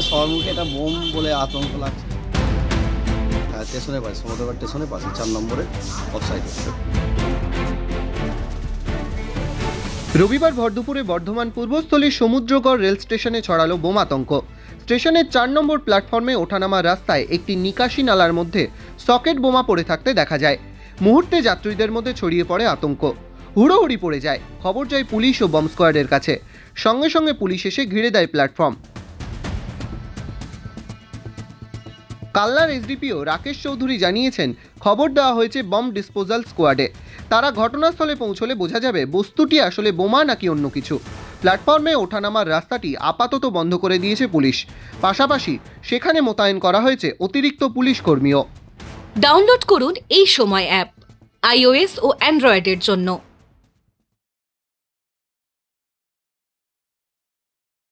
শহরমুখী একটা বোম বলে আতঙ্ক লাগছে। হ্যাঁ, স্টেশনের পাশে, সমুদ্রপাড় স্টেশনের পাশে 4 নম্বরে অফসাইডে। রবিবার ভরদুপুরে বর্ধমান পূর্বস্থলীর সমুদ্রগড় রেল স্টেশনে ছড়ালো বোম আতঙ্ক। স্টেশনের 4 নম্বর প্ল্যাটফর্মে ওঠানামার রাস্তায় একটি নিকাশি নালার মধ্যে সকেট বোমা পড়ে থাকতে দেখা যায়। মুহূর্তে যাত্রীদের মধ্যে ছড়িয়ে পড়ে আতঙ্ক, হুড়োহুড়ি পড়ে যায়। খবর যায় পুলিশ ও বম্ব স্কোয়াডের কাছে। সঙ্গে সঙ্গে পুলিশ এসে ঘিরে দেয় প্ল্যাটফর্ম। কালনার এসডিপিও রাকেশ চৌধুরী জানিয়েছেন, খবর দেওয়া হয়েছে বম্ব ডিসপোজাল স্কোয়াডে। তারা ঘটনাস্থলে পৌঁছলে বোঝা যাবে বস্তুটি আসলে বোমা নাকি অন্য কিছু। প্ল্যাটফর্মে ওঠানামার রাস্তাটি আপাতত বন্ধ করে দিয়েছে পুলিশ। পাশাপাশি সেখানে মোতায়েন করা হয়েছে অতিরিক্ত পুলিশ কর্মীও। ডাউনলোড করুন এই সময় অ্যাপ, iOS ও অ্যান্ড্রয়েডের জন্য।